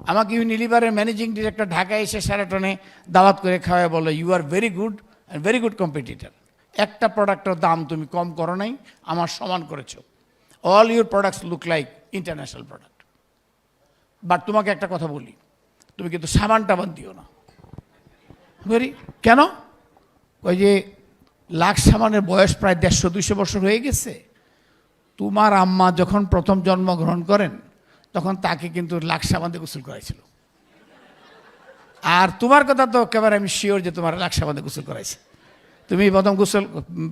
আমাকে ইউনিলিভারের managing director ঢাকায় এসে শেরাটনে দাওয়াত করে খাওয়ায় বলে, you are very good and very good competitor. একটা প্রোডাক্টের দাম তুমি কম করো নাই, আমার সমান করেছো। All your products look like international product. But তোমাকে একটা কথা বলি, তুমি কিন্তু সাবান টাবান দিও না। বলি কেন? ওই যে লাক্স সাবানের বয়স প্রায় 150-200 বছর হয়ে গেছে। তোমার আম্মা যখন প্রথম জন্মগ্রহণ করেন তখন তাকে কিন্তু লাক্স সাবান দিয়ে গোসল করাইছিল। আর তোমার কথা তো একেবারে আমি শিওর যে তোমার লাক্স সাবান দিয়ে গোসল করাইছে। তুমি প্রথম গোসল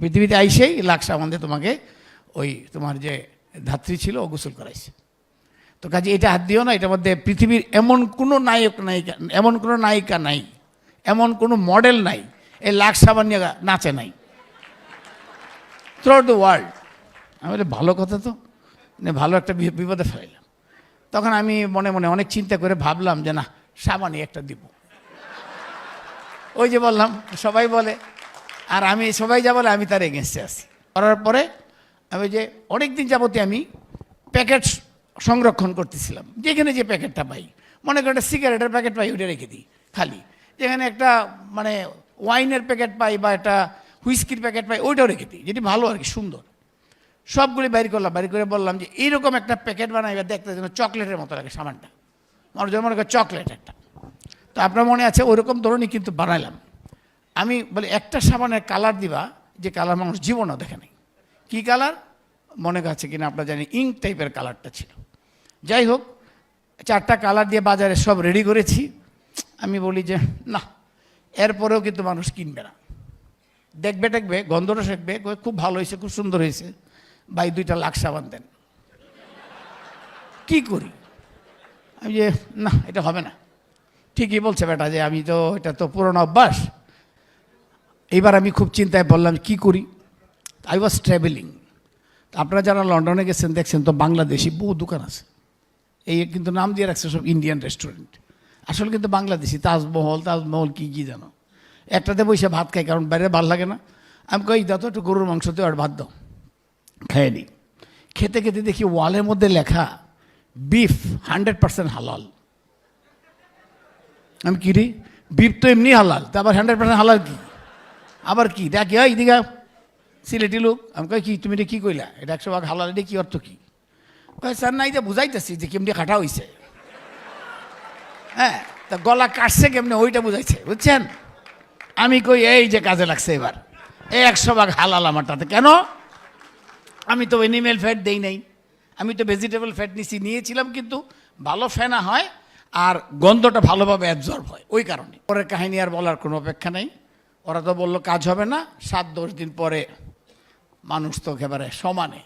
পৃথিবীতে আইসেই লাক্স সাবান দিয়ে তোমাকে ওই তোমার যে ধাত্রী ছিল ও গোসল করাইছে। তো কাজে এটা হাত দিও না। এটার মধ্যে পৃথিবীর এমন কোনো নায়িকা, এমন কোনো নায়িকা নাই, এমন কোনো মডেল নাই এই লাক্স সাবান নিয়ে নাচে নাই থ্রু আউট দ্য ওয়ার্ল্ড। আমি বলি ভালো কথা তো, ভালো একটা বিপদে ফেলাইলাম। তখন আমি মনে মনে অনেক চিন্তা করে ভাবলাম যে না, সাবানই একটা দিব। ওই যে বললাম সবাই বলে, আর আমি সবাই যা বলে আমি তার এগেনস্টে আছি। করার পরে আমি যে অনেক দিন যাবতীয় আমি প্যাকেট সংরক্ষণ করতেছিলাম। যেখানে যে প্যাকেটটা পাই, মনে করেন একটা সিগারেটের প্যাকেট পাই, ওইটা রেখে দিই খালি। যেখানে একটা মানে ওয়াইনের প্যাকেট পাই বা একটা হুইস্কির প্যাকেট পাই, ওইটাও রেখে দিই, যেটি ভালো আর কি সুন্দর। সবগুলি বাইর করলাম, বাইর করে বললাম যে এইরকম একটা প্যাকেট বানাইবা, দেখতে যেন চকলেটের মতো লাগে সাবানটা, মানুষজন মনে করে চকলেট একটা। তো আপনার মনে আছে ওইরকম ধরনের কিন্তু বানাইলাম। আমি বলি একটা সাবানের কালার দিবা যে কালার মানুষ জীবনও দেখে নেই। কী কালার মনে কাছে কিনা আপনারা জানি, ইঙ্ক টাইপের কালারটা ছিল। যাই হোক, 4টা কালার দিয়ে বাজারে সব রেডি করেছি। আমি বলি যে না, এরপরেও কিন্তু মানুষ কিনবে না। দেখবে দেখবে গন্ধটা শেখবে, খুব ভালো হয়েছে, খুব সুন্দর হয়েছে, ভাই 2টা লাক্স সাবান দেন। কি করি আমি যে না, এটা হবে না। ঠিকই বলছে বেটা, যে আমি তো এটা তো পুরনো অভ্যাস। এইবার আমি খুব চিন্তায় বললাম কি করি। I was travelling. আপনারা যারা লন্ডনে গেছেন দেখছেন তো বাংলাদেশি বহু দোকান আছে। এই কিন্তু নাম দিয়ে রাখছে সব ইন্ডিয়ান রেস্টুরেন্ট, আসলে কিন্তু বাংলাদেশি। তাজমহল কি কি জানো, একটাতে বসে ভাত খাই, কারণ বাইরে ভালো লাগে না। আমি কই দাও তো একটু গরুর মাংস দিয়ে আর ভাত দাও, খেয়ে নিই। খেতে খেতে দেখি ওয়ালের মধ্যে লেখা বিফ 100% হালাল। আমি কি রে, বিফ তো এমনি হালাল, তা আবার 100% হালাল কি? আবার কি দেখি ওই দিঘা সিলেটি লোক। আমি কই কি তুমি এটা কী কইলা, এটা 100% হালাল, এটা কি অর্থ কি? কই স্যার না, এটা বুঝাইতেছি যে কেমনি কাটা হয়েছে। হ্যাঁ, তা গলা কাটছে কেমনে ওইটা বুঝাইছে, বুঝছেন? আমি কই এই যে কাজে লাগছে এবার, এই 100% হালাল আমারটাতে। কেন? আমি তো এনিমেল ফ্যাট দেই নাই, আমি তো ভেজিটেবল ফ্যাট নিয়েছিলাম, কিন্তু ভালো ফেনা হয় আর গন্ধটা ভালোভাবে অ্যাবজর্ব হয়, ওই কারণে। পরের কাহিনী আর বলার কোনো অপেক্ষা নেই। ওরা তো বললো কাজ হবে না, 7-10 দিন পরে মানুষ তো একেবারে সমানে।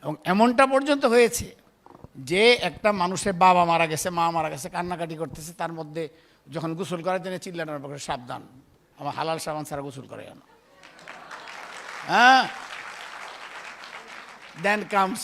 এবং এমনটা পর্যন্ত হয়েছে যে একটা মানুষের বাবা মারা গেছে, মা মারা গেছে, কান্নাকাটি করতেছে, তার মধ্যে যখন গোসল করার জন্য চিল্লানোর পক্ষে সাবধান, আমার হালাল সাবান ছাড়া গোসল করে না। হ্যাঁ, then comes